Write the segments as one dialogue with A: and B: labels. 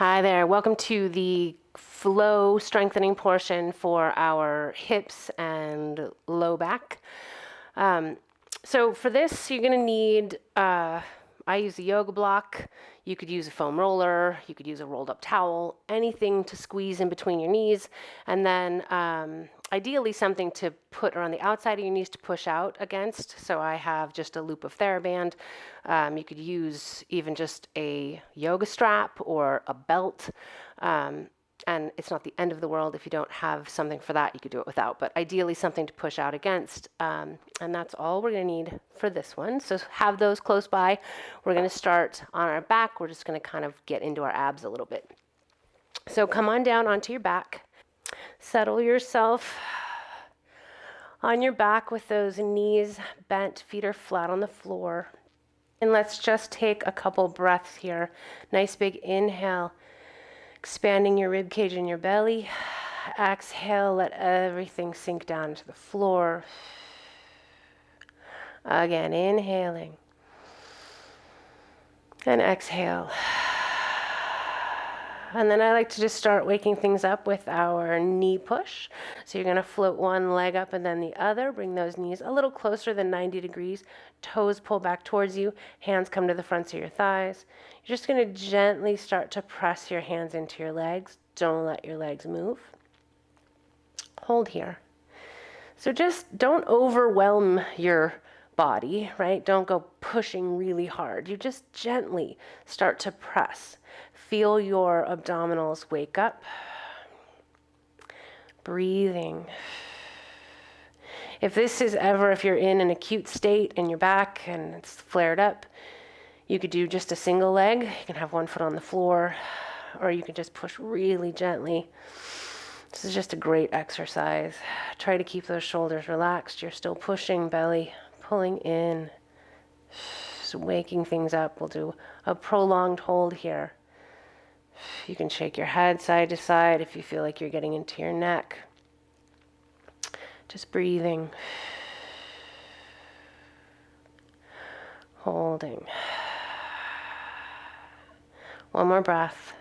A: Hi there. Welcome to the flow strengthening portion for our hips and low back. So for this, you're going to need, I use a yoga block. You could use a foam roller. You could use a rolled up towel, anything to squeeze in between your knees. And then ideally something to put around the outside of your knees to push out against. So I have just a loop of TheraBand. You could use even just a yoga strap or a belt. And it's not the end of the world if you don't have something for that. You could do it without, but ideally something to push out against. And that's all we're going to need for this one. So have those close by. We're going to start on our back. We're just going to kind of get into our abs a little bit. So come on down onto your back. Settle yourself on your back with those knees bent, feet are flat on the floor. And let's just take a couple breaths here. Nice big inhale. Expanding your rib cage and your belly. Exhale, let everything sink down to the floor. Again, inhaling. And exhale. And then I like to just start waking things up with our knee push. So you're going to float one leg up and then the other. Bring those knees a little closer than 90 degrees. Toes pull back towards you. Hands come to the fronts of your thighs. You're just going to gently start to press your hands into your legs. Don't let your legs move. Hold here. So just don't overwhelm your body, right? Don't go pushing really hard. You just gently start to press. Feel your abdominals wake up. Breathing. If you're in an acute state in your back and it's flared up, you could do just a single leg. You can have one foot on the floor, or you can just push really gently. This is just a great exercise. Try to keep those shoulders relaxed. You're still pushing, belly pulling in. Just waking things up. We'll do a prolonged hold here. You can shake your head side to side if you feel like you're getting into your neck. Just breathing. Holding. One more breath.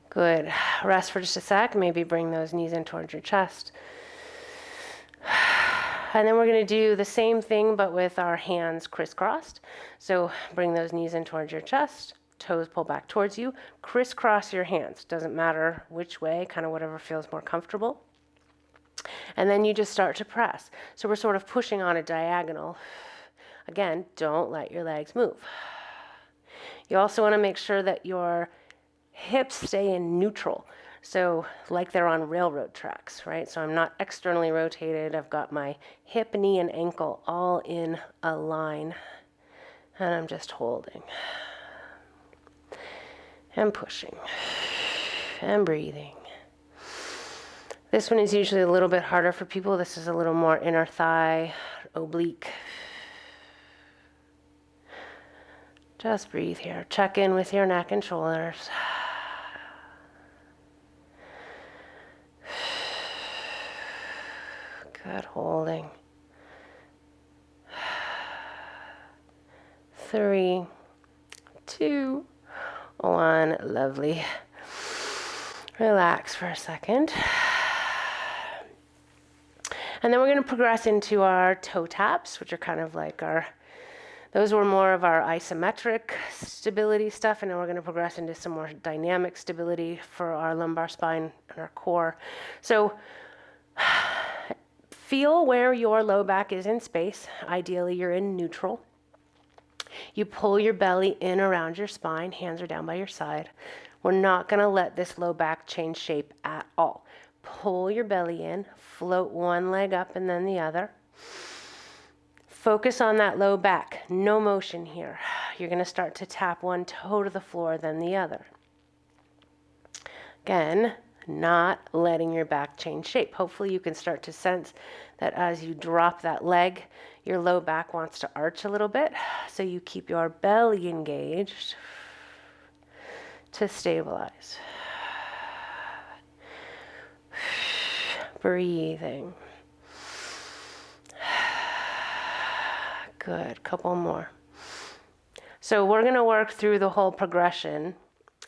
A: Good. Rest for just a sec. Maybe bring those knees in towards your chest. And then we're going to do the same thing, but with our hands crisscrossed. So bring those knees in towards your chest. Toes pull back towards you. Crisscross your hands. Doesn't matter which way, kind of whatever feels more comfortable. And then you just start to press. So we're sort of pushing on a diagonal. Again, don't let your legs move. You also want to make sure that your hips stay in neutral. So like they're on railroad tracks, right? So I'm not externally rotated. I've got my hip, knee, and ankle all in a line. And I'm just holding. And pushing. And breathing. This one is usually a little bit harder for people. This is a little more inner thigh, oblique. Just breathe here. Check in with your neck and shoulders. Good, holding. 3, 2, 1. Lovely. Relax for a second. And then we're going to progress into our toe taps, which are kind of like those were more of our isometric stability stuff, and then we're going to progress into some more dynamic stability for our lumbar spine and our core. So feel where your low back is in space. Ideally, you're in neutral. You pull your belly in around your spine. Hands are down by your side. We're not going to let this low back change shape at all. Pull your belly in. Float one leg up and then the other. Focus on that low back. No motion here. You're going to start to tap one toe to the floor, then the other. Again, not letting your back change shape. Hopefully you can start to sense that as you drop that leg, your low back wants to arch a little bit. So you keep your belly engaged to stabilize. Breathing. Good, couple more. So we're going to work through the whole progression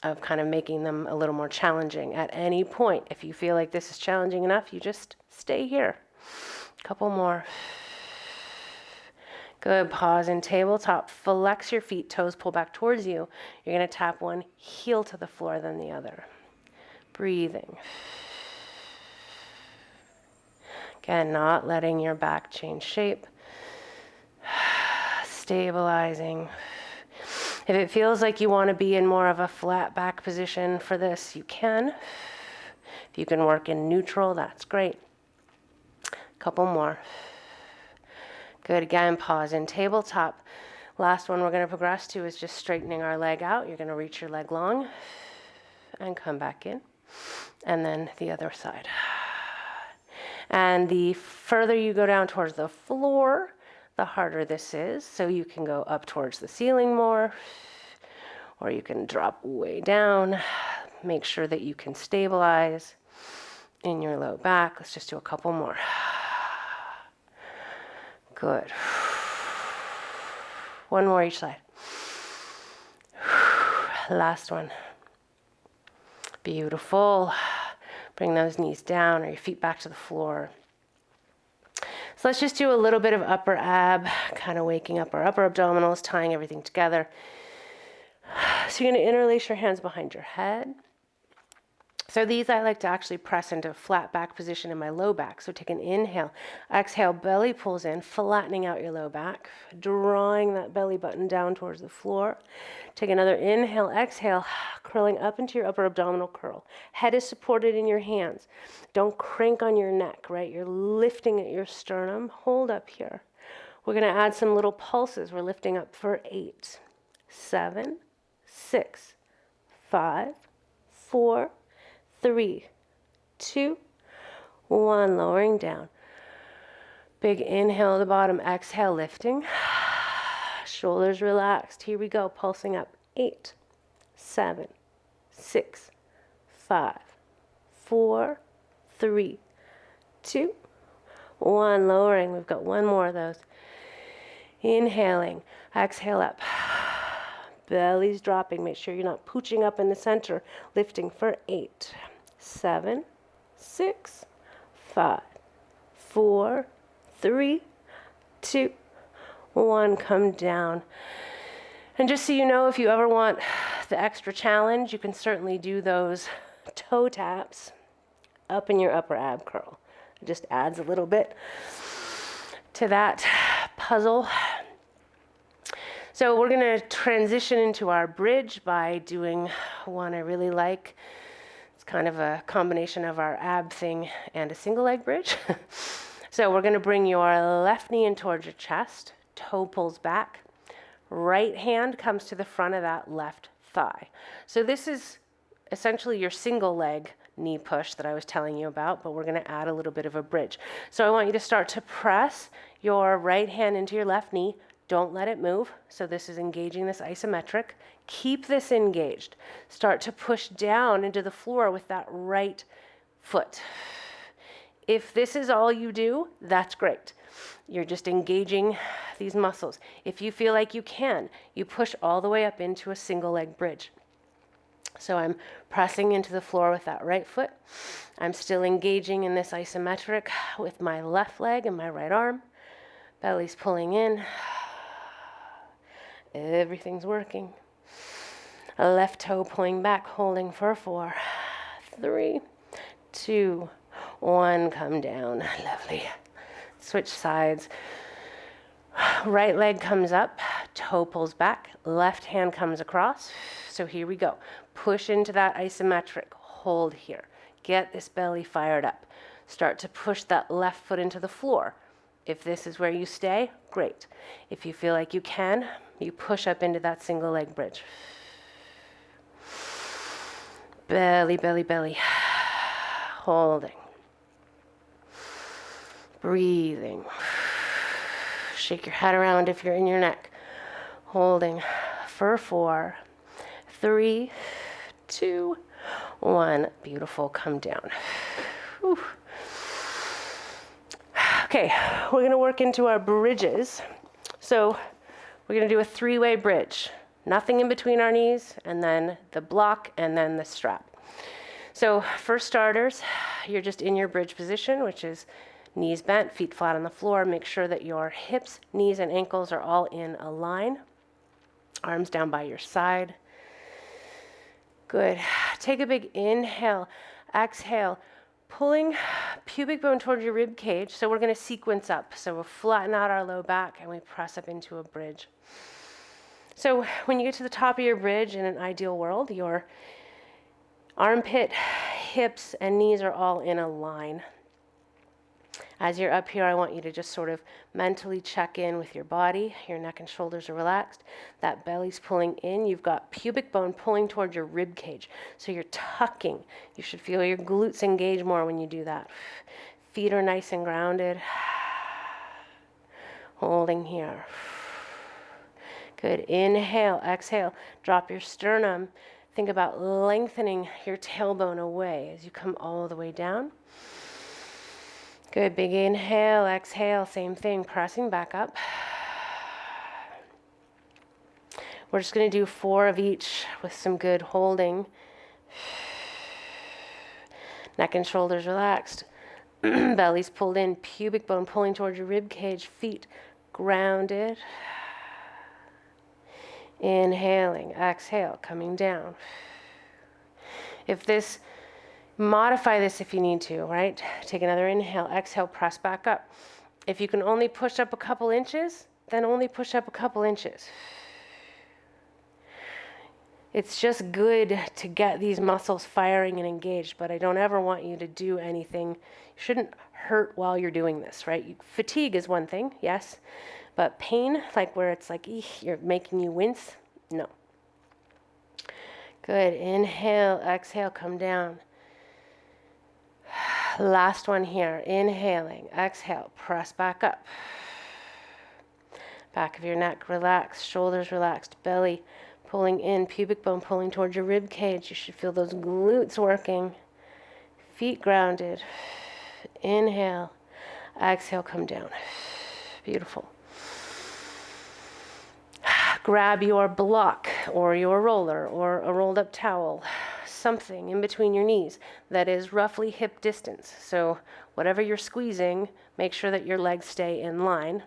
A: of kind of making them a little more challenging. At any point, if you feel like this is challenging enough, you just stay here. Couple more. Good. Pause in tabletop. Flex your feet, toes pull back towards you. You're going to tap one heel to the floor, then the other. Breathing. Again, not letting your back change shape. Stabilizing. If it feels like you want to be in more of a flat back position for this, you can. If you can work in neutral, that's great. Couple more. Good. Again, pause in tabletop. Last one we're going to progress to is just straightening our leg out. You're going to reach your leg long and come back in. And then the other side. And the further you go down towards the floor, the harder this is. So you can go up towards the ceiling more, or you can drop way down. Make sure that you can stabilize in your low back. Let's just do a couple more. Good. One more each side. Last one. Beautiful. Bring those knees down or your feet back to the floor. So let's just do a little bit of upper ab, kind of waking up our upper abdominals, tying everything together. So you're going to interlace your hands behind your head. So these I like to actually press into a flat back position in my low back. So take an inhale. Exhale, belly pulls in, flattening out your low back, drawing that belly button down towards the floor. Take another inhale, exhale, curling up into your upper abdominal curl. Head is supported in your hands. Don't crank on your neck, right? You're lifting at your sternum. Hold up here. We're going to add some little pulses. We're lifting up for 8, 7, 6, 5, 4, 3, 2, 1, lowering down. Big inhale at the bottom, exhale, lifting. Shoulders relaxed. Here we go, pulsing up. 8, 7, 6, 5, 4, 3, 2, 1, lowering. We've got one more of those. Inhaling, exhale up. Belly's dropping. Make sure you're not pooching up in the center. Lifting for 8, 7, 6, 5, 4, 3, 2, 1. Come down. And just so you know, if you ever want the extra challenge, you can certainly do those toe taps up in your upper ab curl. It just adds a little bit to that puzzle. So we're going to transition into our bridge by doing one I really like. It's kind of a combination of our ab thing and a single leg bridge. So we're going to bring your left knee in towards your chest, toe pulls back, right hand comes to the front of that left thigh. So this is essentially your single leg knee push that I was telling you about, but we're going to add a little bit of a bridge. So I want you to start to press your right hand into your left knee. Don't let it move. So this is engaging this isometric. Keep this engaged. Start to push down into the floor with that right foot. If this is all you do, that's great. You're just engaging these muscles. If you feel like you can, you push all the way up into a single leg bridge. So I'm pressing into the floor with that right foot. I'm still engaging in this isometric with my left leg and my right arm. Belly's pulling in. Everything's working. A left toe pulling back, holding for 4, 3, 2, 1. Come down. Lovely. Switch sides. Right leg comes up, toe pulls back, left hand comes across. So here we go. Push into that isometric. Hold here. Get this belly fired up. Start to push that left foot into the floor. If this is where you stay, great. If you feel like you can, you push up into that single leg bridge. Belly, belly, belly. Holding. Breathing. Shake your head around if you're in your neck. Holding for 4, 3, 2, 1. Beautiful. Come down. Whew. Okay, we're going to work into our bridges. So we're going to do a 3-way bridge. Nothing in between our knees, and then the block, and then the strap. So for starters, you're just in your bridge position, which is knees bent, feet flat on the floor. Make sure that your hips, knees, and ankles are all in a line. Arms down by your side. Good. Take a big inhale, exhale, pulling pubic bone towards your rib cage. So we're going to sequence up. So we'll flatten out our low back and we press up into a bridge. So when you get to the top of your bridge, in an ideal world, your armpit, hips, and knees are all in a line. As you're up here, I want you to just sort of mentally check in with your body. Your neck and shoulders are relaxed. That belly's pulling in. You've got pubic bone pulling towards your rib cage. So you're tucking. You should feel your glutes engage more when you do that. Feet are nice and grounded. Holding here. Good. Inhale, exhale. Drop your sternum. Think about lengthening your tailbone away as you come all the way down. Good. Big inhale, exhale, same thing, pressing back up. We're just going to do 4 of each with some good holding. Neck and shoulders relaxed. Belly's pulled in, pubic bone pulling towards your rib cage, feet grounded. Inhaling, exhale, coming down. Modify this if you need to, right? Take another inhale, exhale, press back up. If you can only push up a couple inches, then only push up a couple inches. It's just good to get these muscles firing and engaged, but I don't ever want you to do anything. You shouldn't hurt while you're doing this, right? Fatigue is one thing, yes, but pain, like where it's like, you're making you wince, no. Good, inhale, exhale, come down. Last one here, inhaling, exhale, press back up. Back of your neck relaxed, shoulders relaxed, belly pulling in, pubic bone pulling towards your rib cage. You should feel those glutes working. Feet grounded. Inhale, exhale, come down. Beautiful. Grab your block or your roller or a rolled up towel, something in between your knees that is roughly hip distance. So whatever you're squeezing, make sure that your legs stay in line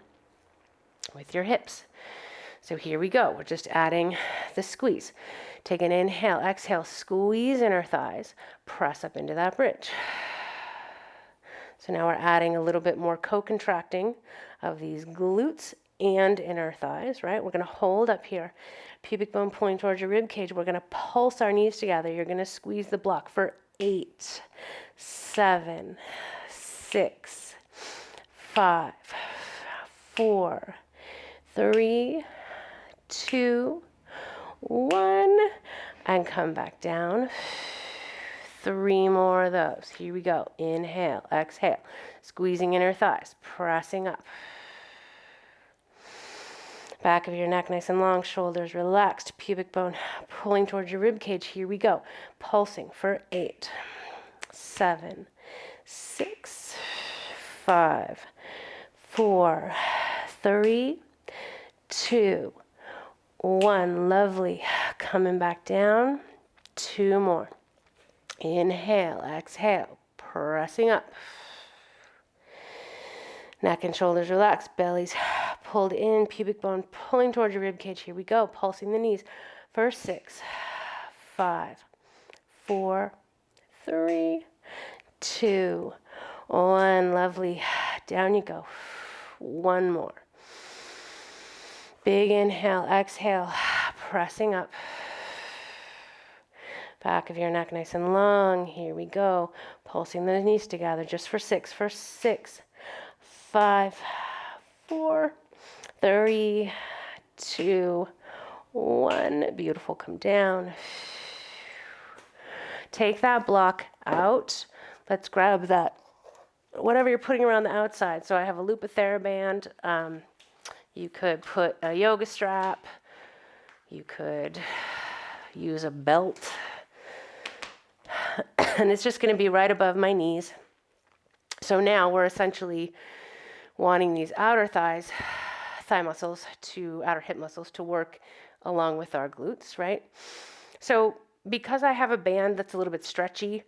A: with your hips. So here we go. We're just adding the squeeze. Take an inhale, exhale, squeeze inner thighs, press up into that bridge. So now we're adding a little bit more co-contracting of these glutes and inner thighs, right? We're going to hold up here. Pubic bone pulling towards your rib cage. We're going to pulse our knees together. You're going to squeeze the block for 8, 7, 6, 5, 4, 3, 2, 1, and come back down. 3 more of those. Here we go. Inhale, exhale, squeezing inner thighs, pressing up. Back of your neck nice and long, shoulders relaxed, pubic bone pulling towards your rib cage. Here we go. Pulsing for 8, 7, 6, 5, 4, 3, 2, 1. Lovely. Coming back down. 2 more. Inhale, exhale, pressing up. Neck and shoulders relaxed, belly's pulled in, pubic bone pulling towards your rib cage. Here we go, pulsing the knees for 6, 5, 4, 3, 2, 1. Lovely. Down you go. 1 more. Big inhale, exhale, pressing up. Back of your neck nice and long. Here we go. Pulsing the knees together just for 6. For 6, 5, 4, 3, 2, 1. Beautiful. Come down. Take that block out. Let's grab that, whatever you're putting around the outside. So I have a loop of TheraBand. You could put a yoga strap. You could use a belt. And it's just going to be right above my knees. So now we're essentially wanting these outer hip muscles to work along with our glutes, right? So because I have a band that's a little bit stretchy,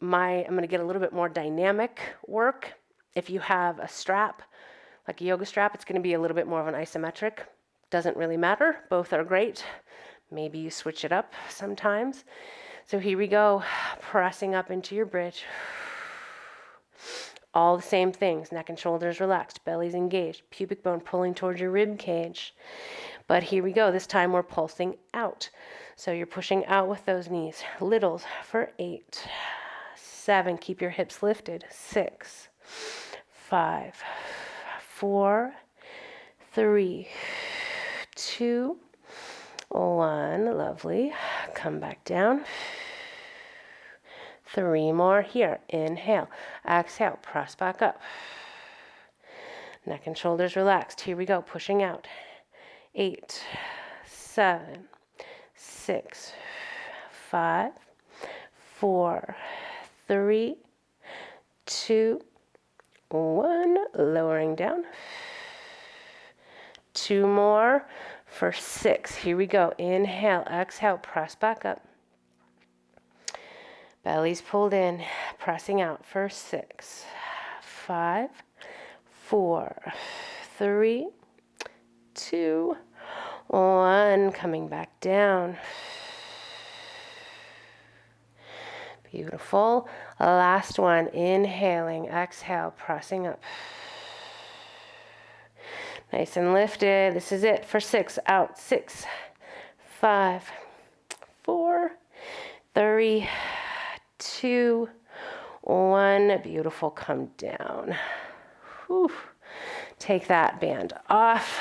A: I'm going to get a little bit more dynamic work. If you have a strap, like a yoga strap, it's going to be a little bit more of an isometric. Doesn't really matter. Both are great. Maybe you switch it up sometimes. So here we go, pressing up into your bridge. All the same things, neck and shoulders relaxed, belly's engaged, pubic bone pulling towards your rib cage. But here we go, this time we're pulsing out. So you're pushing out with those knees. Littles for 8, 7, keep your hips lifted, 6, 5, 4, 3, 2, 1, lovely. Come back down. 3 more here. Inhale. Exhale. Press back up. Neck and shoulders relaxed. Here we go. Pushing out. 8, 7, 6, 5, 4, 3, 2, 1. Lowering down. 2 more for 6. Here we go. Inhale. Exhale. Press back up. Belly's pulled in, pressing out for 6, 5, 4, 3, 2, 1. Coming back down. Beautiful. Last one. Inhaling, exhale, pressing up. Nice and lifted. This is it for 6. Out. 6, 5, 4, 3, 2, 1. Beautiful. Come down. Whew. Take that band off.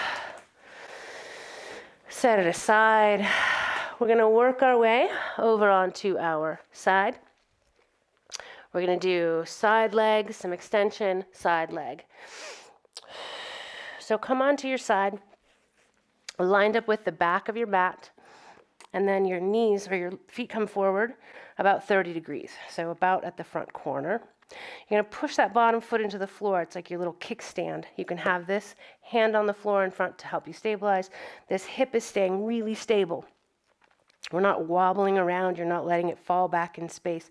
A: Set it aside. We're going to work our way over onto our side. We're going to do side leg, some extension, side leg. So come onto your side, lined up with the back of your mat, and then your knees or your feet come forward about 30 degrees, so about at the front corner. You're going to push that bottom foot into the floor. It's like your little kickstand. You can have this hand on the floor in front to help you stabilize. This hip is staying really stable. We're not wobbling around. You're not letting it fall back in space.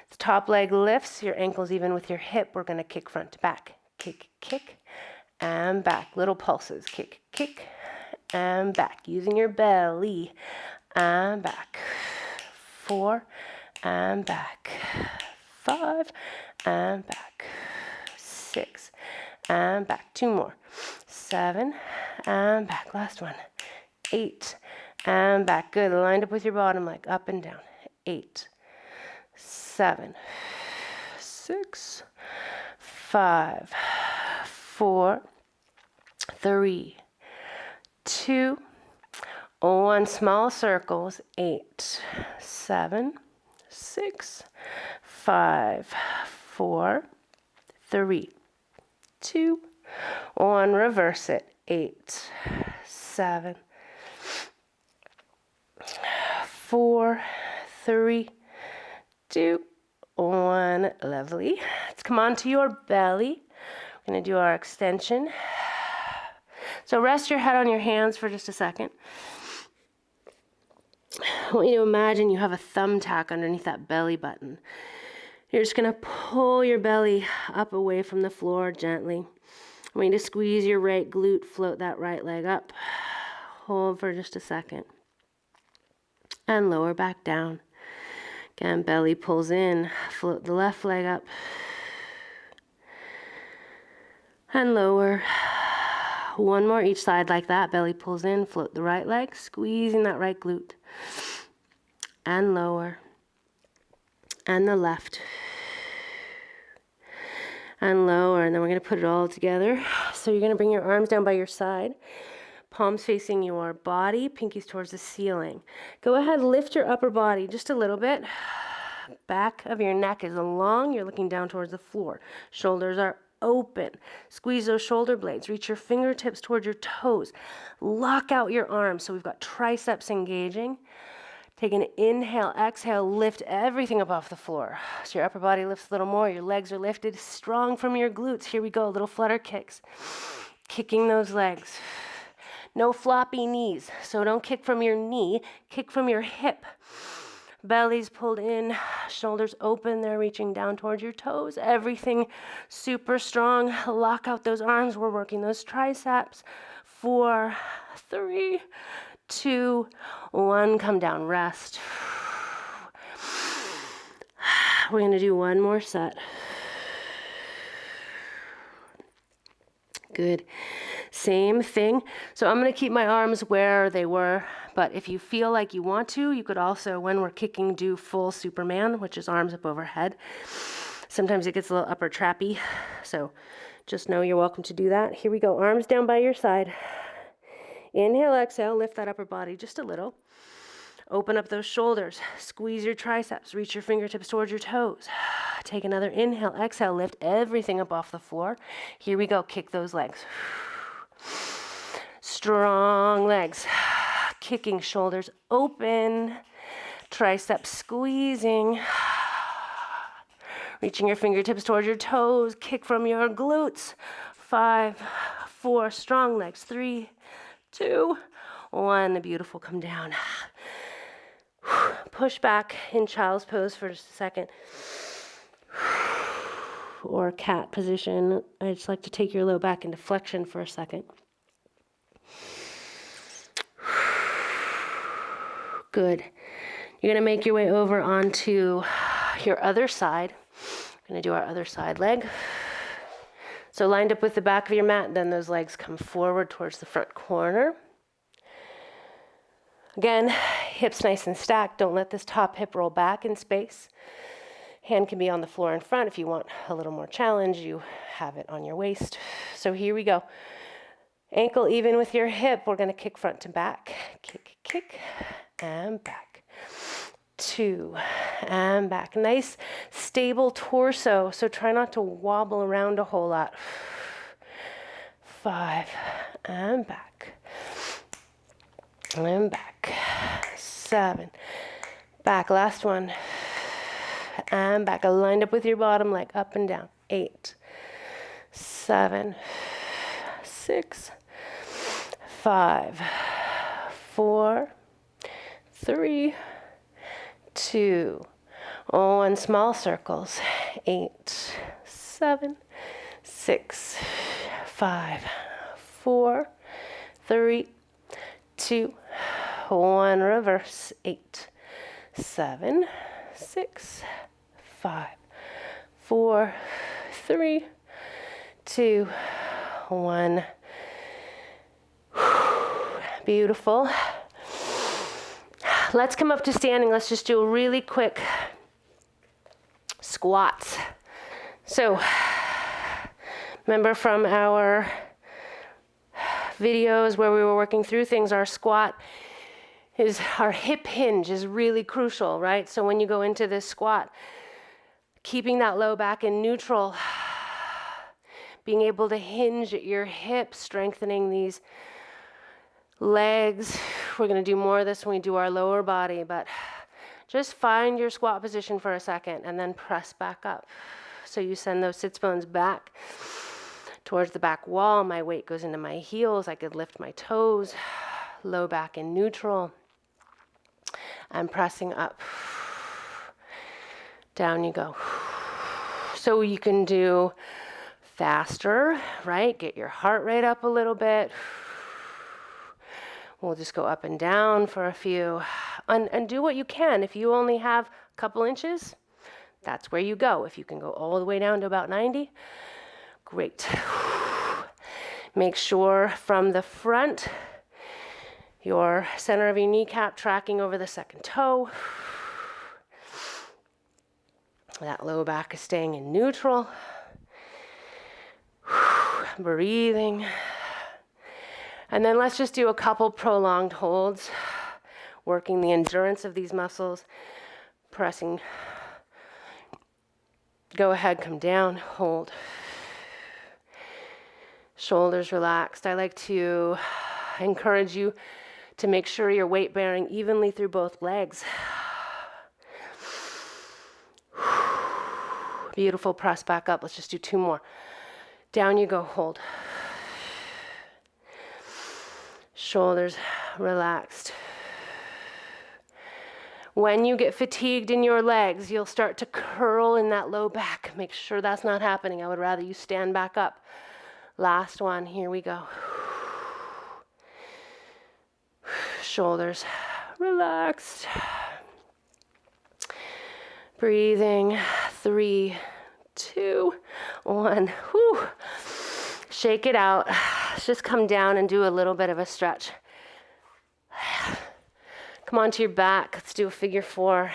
A: The top leg lifts, your ankles even with your hip. We're going to kick front to back. Kick, kick, and back. Little pulses. Kick, kick, and back. Using your belly. And back. 4, and back. 5, and back. 6, and back. 2 more. 7, and back. Last one. 8, and back. Good. Lined up with your bottom leg. Up and down. 8, 7, 6, 5, 4, 3, 2, 1. Small circles. 8, 7, 6, 5, 4, 3, 2, 1. Reverse it. 8, 7, 4, 3, 2, 1. Lovely. Let's come onto your belly. We're going to do our extension. So rest your head on your hands for just a second. I want you to imagine you have a thumbtack underneath that belly button. You're just going to pull your belly up away from the floor gently. I want you to squeeze your right glute, float that right leg up. Hold for just a second. And lower back down. Again, belly pulls in, float the left leg up. And lower. 1 more each side like that. Belly pulls in, float the right leg, squeezing that right glute. And lower. And the left. And lower. And then we're going to put it all together. So you're going to bring your arms down by your side. Palms facing your body, pinkies towards the ceiling. Go ahead, lift your upper body just a little bit. Back of your neck is long. You're looking down towards the floor. Shoulders are open. Squeeze those shoulder blades. Reach your fingertips towards your toes. Lock out your arms. So we've got triceps engaging. Take an inhale, exhale, lift everything up off the floor. So your upper body lifts a little more. Your legs are lifted strong from your glutes. Here we go, little flutter kicks. Kicking those legs. No floppy knees. So don't kick from your knee, kick from your hip. Belly's pulled in, shoulders open, they're reaching down towards your toes. Everything super strong. Lock out those arms. We're working those triceps. 4, 3, 2, 1. Come down, rest. We're going to do one more set. Good. Same thing. So I'm going to keep my arms where they were, but if you feel like you want to, you could also, when we're kicking, do full Superman, which is arms up overhead. Sometimes it gets a little upper trappy, so just know you're welcome to do that. Here we go. Arms down by your side. Inhale, exhale, lift that upper body just a little. Open up those shoulders. Squeeze your triceps. Reach your fingertips towards your toes. Take another inhale, exhale, lift everything up off the floor. Here we go. Kick those legs. Strong legs. Kicking, shoulders open. Triceps squeezing. Reaching your fingertips towards your toes. Kick from your glutes. 5, 4, strong legs. 3, 2, 1. Beautiful. Come down. Push back in child's pose for just a second. Or cat position. I just like to take your low back into flexion for a second. Good. You're going to make your way over onto your other side. We're going to do our other side leg. So lined up with the back of your mat, then those legs come forward towards the front corner. Again, hips nice and stacked. Don't let this top hip roll back in space. Hand can be on the floor in front. If you want a little more challenge, you have it on your waist. So here we go. Ankle even with your hip. We're going to kick front to back. Kick, kick, and back. 2, and back. Nice, stable torso. So try not to wobble around a whole lot. 5, and back. And back. 7. Back. Last one. And back. Lined up with your bottom leg. Up and down. 8. 7. 6. 5. 4. 3. 2. 1. Small circles. 8. 7. 6. 5. 4. 3. 2, 1, reverse. 8, 7, 6, 5, 4, 3, 2, 1. Beautiful. Let's come up to standing. Let's just do a really quick squats. So, remember from our videos where we were working through things, our hip hinge is really crucial, right? So when you go into this squat, keeping that low back in neutral, being able to hinge at your hips, strengthening these legs. We're going to do more of this when we do our lower body, but just find your squat position for a second and then press back up. So you send those sits bones back towards the back wall. My weight goes into my heels. I could lift my toes, low back in neutral. I'm pressing up. Down you go. So you can do faster, right? Get your heart rate up a little bit. We'll just go up and down for a few. And do what you can. If you only have a couple inches, that's where you go. If you can go all the way down to about 90, great. Make sure from the front, your center of your kneecap tracking over the second toe. That low back is staying in neutral. Breathing. And then let's just do a couple prolonged holds, working the endurance of these muscles, pressing. Go ahead, come down, hold. Shoulders relaxed. I like to encourage you to make sure you're weight bearing evenly through both legs. Beautiful, press back up. Let's just do 2 more. Down you go, hold. Shoulders relaxed. When you get fatigued in your legs, you'll start to curl in that low back. Make sure that's not happening. I would rather you stand back up. Last one, here we go. Shoulders relaxed. Breathing, 3, 2, 1. Whew. Shake it out. Just come down and do a little bit of a stretch. Come onto your back. Let's do a figure 4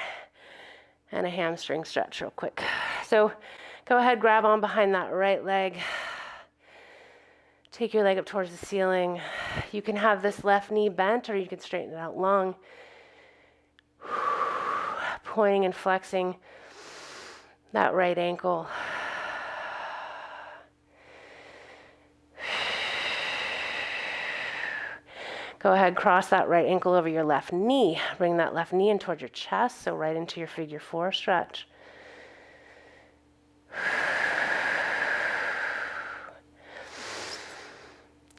A: and a hamstring stretch real quick. So go ahead, grab on behind that right leg. Take your leg up towards the ceiling. You can have this left knee bent or you can straighten it out long. Pointing and flexing that right ankle. Go ahead, cross that right ankle over your left knee. Bring that left knee in towards your chest, so right into your figure 4 stretch.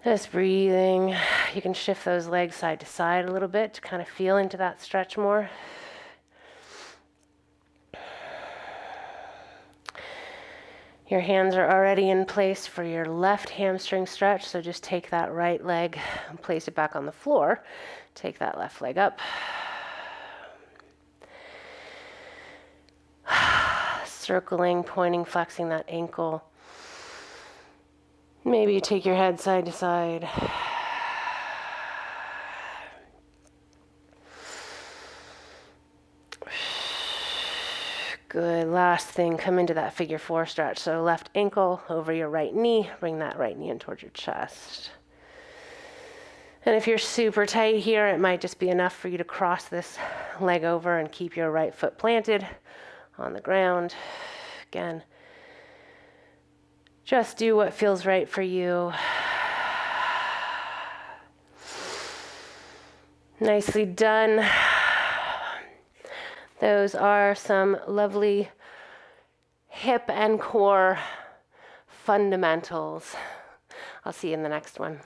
A: Just breathing. You can shift those legs side to side a little bit to kind of feel into that stretch more. Your hands are already in place for your left hamstring stretch, so just take that right leg and place it back on the floor. Take that left leg up. Circling, pointing, flexing that ankle. Maybe you take your head side to side. Good. Last thing, come into that figure 4 stretch. So left ankle over your right knee. Bring that right knee in towards your chest. And if you're super tight here, it might just be enough for you to cross this leg over and keep your right foot planted on the ground. Again, just do what feels right for you. Nicely done. Those are some lovely hip and core fundamentals. I'll see you in the next one.